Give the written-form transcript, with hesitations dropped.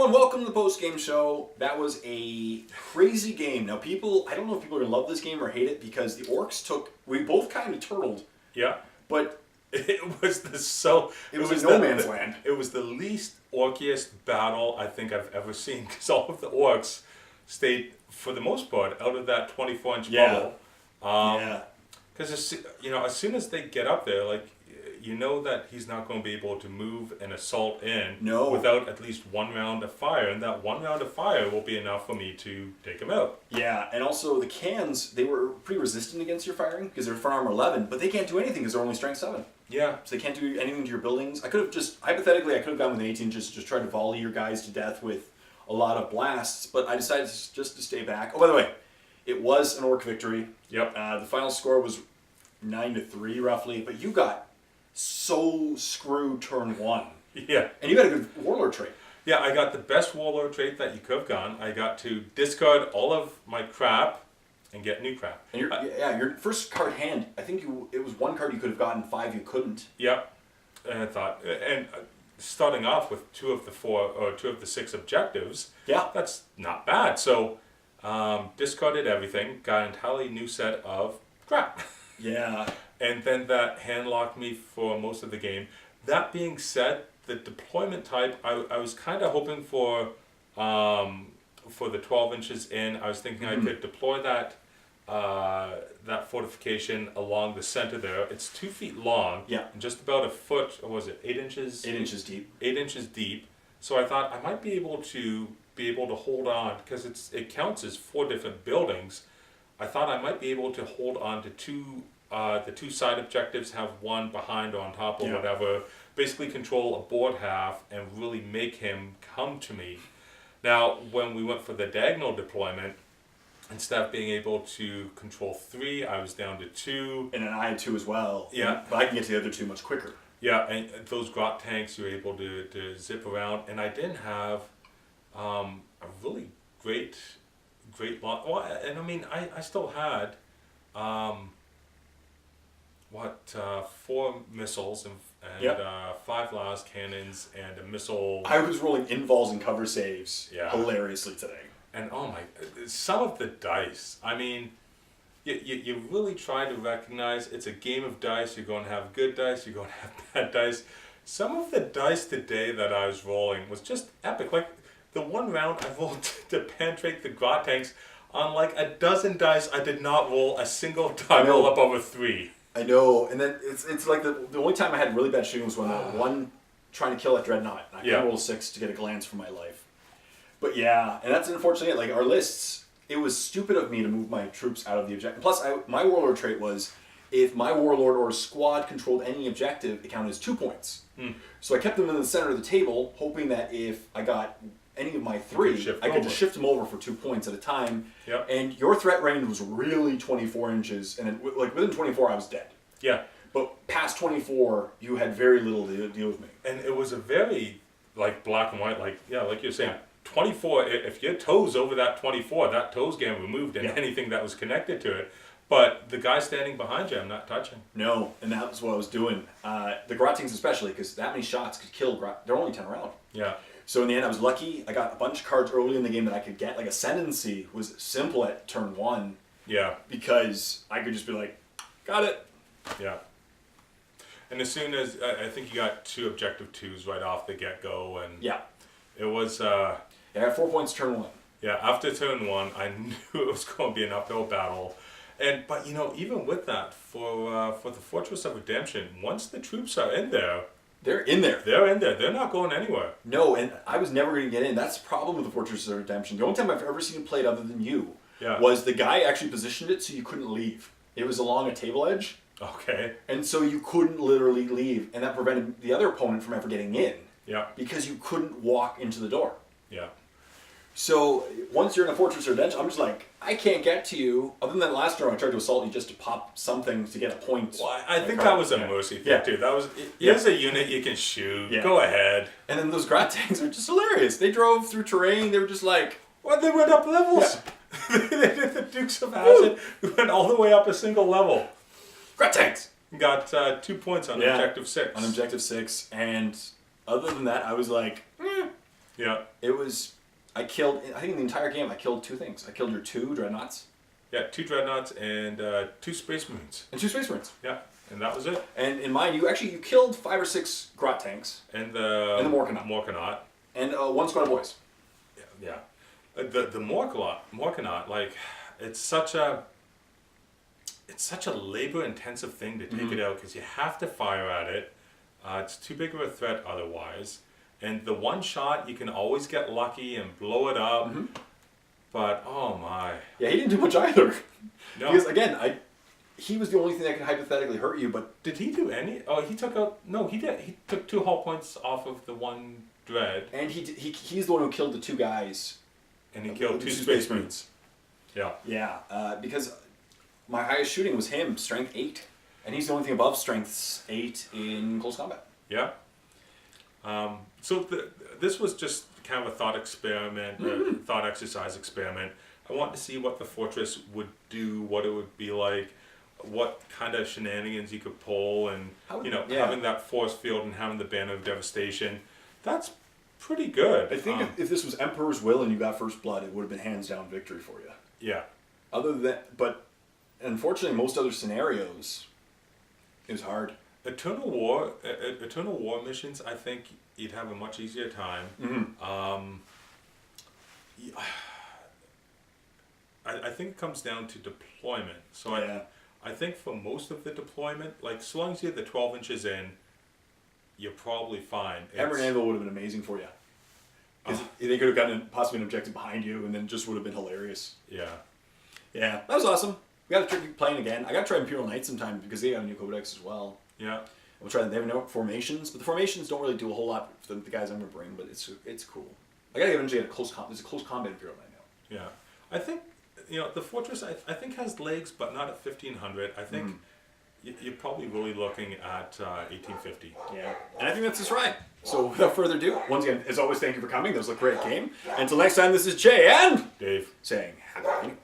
everyone, welcome to the post-game show. That was a crazy game. Now I don't know if people are going to love this game or hate it because the Orcs we both kind of turtled. Yeah. But it was no man's land. It was the least orkiest battle I think I've ever seen because all of the Orcs stayed, for the most part, out of that 24-inch bubble. Because as soon as they get up there, that he's not going to be able to move and assault in without at least one round of fire, and that one round of fire will be enough for me to take him out. Yeah, and also the cans, they were pretty resistant against your firing because they're front armor 11, but they can't do anything because they're only strength 7. Yeah. So they can't do anything to your buildings. Hypothetically, I could have gone with an 18, just tried to volley your guys to death with a lot of blasts, but I decided just to stay back. Oh, by the way, it was an Orc victory. Yep. The final score was 9-3 roughly, but you got so screwed turn 1. Yeah. And you got a good warlord trait. Yeah, I got the best warlord trait that you could have gone. I got to discard all of my crap and get new crap. And your first card hand, I think it was one card you could have gotten, 5 you couldn't. Yep. And I thought, starting off with 2 of the 6 objectives, that's not bad. So discarded everything, got an entirely new set of crap. Yeah. And then that hand locked me for most of the game. That being said, the deployment type, I was kind of hoping for the 12 inches in. I was thinking I could deploy that fortification along the center there. It's 2 feet long. Yeah. And just about a foot, or was it 8 inches? 8 inches deep. 8 inches deep. So I thought I might be able to hold on, because it counts as 4 different buildings. I thought I might be able to hold on to the 2 side objectives, have one behind or on top or whatever, basically control a board half and really make him come to me. Now, when we went for the diagonal deployment, instead of being able to control 3, I was down to 2. And then I had 2 as well. Yeah. But I can get to the other 2 much quicker. Yeah, and those grot tanks, you were able to zip around, and I didn't have a really great lot. Well, and I mean, I still had 4 missiles and 5 las cannons and a missile. I was rolling invols and cover saves hilariously today. And some of the dice, I mean, you really try to recognize it's a game of dice. You're going to have good dice, you're going to have bad dice. Some of the dice today that I was rolling was just epic. Like the one round I rolled to penetrate the grot tanks, on like a dozen dice I did not roll a single die roll up over 3. I know, and then it's like the only time I had really bad shooting was when one trying to kill a dreadnought. I couldn't roll 6 to get a glance for my life. But yeah, and that's unfortunately like our lists. It was stupid of me to move my troops out of the objective. Plus, my warlord trait was if my warlord or squad controlled any objective, it counted as 2 points. So I kept them in the center of the table, hoping that if I got any of my 3, I could just shift them over for 2 points at a time. Yep. And your threat range was really 24 inches, and within 24 I was dead. Yeah. But past 24, you had very little to deal with me. And it was a very black and white, like you're saying. 24, if your toes over that 24, that toes getting removed and anything that was connected to it. But the guy standing behind you, I'm not touching. No, and that's what I was doing. The Grottings especially, because that many shots could kill they're only 10 around. Yeah. So in the end, I was lucky. I got a bunch of cards early in the game that I could get. Like Ascendancy was simple at turn 1. Yeah. Because I could just be like, got it. Yeah. And as soon as, I think you got 2 objective 2s right off the get-go, and it was... I got 4 points turn 1. Yeah, after turn 1, I knew it was going to be an uphill battle. But even with that, for the Fortress of Redemption, once the troops are in there... They're in there. They're in there. They're not going anywhere. No, and I was never going to get in. That's the problem with the Fortress of Redemption. The only time I've ever seen it played other than you was the guy actually positioned it so you couldn't leave. It was along a table edge. Okay. And so you couldn't literally leave, and that prevented the other opponent from ever getting in. Yeah. Because you couldn't walk into the door. Yeah. So once you're in a Fortress of Redemption, I'm just like, I can't get to you. Other than that last turn, I tried to assault you just to pop something to get a point. Well, I think that was a mercy thing too. That was here's a unit you can shoot. Yeah. Go ahead. And then those Grot tanks were just hilarious. They drove through terrain. They were just like, well, they went up levels. Yeah. They did the Dukes of Hazzard. We went all the way up a single level. Grot tanks. Got 2 points on objective 6. On objective 6, and other than that, I was like, Yeah. It was, I think in the entire game I killed 2 things. I killed your 2 dreadnoughts. Yeah, 2 dreadnoughts and 2 space marines. And 2 space marines. Yeah, and that was it. And in mine, you killed 5 or 6 grot tanks. And the Morkanaut. And 1 squad of boys. Yeah. The Morkanaut, like, it's such a labor-intensive thing to take it out because you have to fire at it. It's too big of a threat otherwise. And the one shot, you can always get lucky and blow it up. But, oh my. Yeah, he didn't do much either. No. Because, again, he was the only thing that could hypothetically hurt you, but... Did he do any? Oh, he took out... No, he did. He took 2 hull points off of the 1 dread. And he's the one who killed the 2 guys. And he killed 2 space marines. Yeah. Yeah, because my highest shooting was him, strength 8. And he's the only thing above strength 8 in close combat. Yeah. So this was just kind of a thought experiment, thought exercise experiment. I wanted to see what the fortress would do, what it would be like, what kind of shenanigans you could pull, and having that force field and having the Banner of Devastation. That's pretty good. I think if this was Emperor's Will and you got First Blood, it would have been hands down victory for you. Yeah. But unfortunately, most other scenarios, it was hard. Eternal War missions, I think you'd have a much easier time. I think it comes down to deployment. So I think for most of the deployment, like, so long as you have the 12 inches in, you're probably fine. Hammer and Anvil would have been amazing for you. They could have gotten possibly an objective behind you, and then just would have been hilarious. Yeah. Yeah, that was awesome. We got to try playing again. I got to try Imperial Knights sometime because they have a new codex as well. Yeah. We'll try. They have no formations, but the formations don't really do a whole lot for the guys I'm gonna bring. But it's cool. I gotta eventually get there's a close combat Imperial Knight now. Yeah, I think the fortress I think has legs, but not at 1500. I think you're probably really looking at 1850. Yeah, and I think that's just right. So without further ado, once again, as always, thank you for coming. That was a great game. Until next time, this is Jay and Dave saying happy gaming.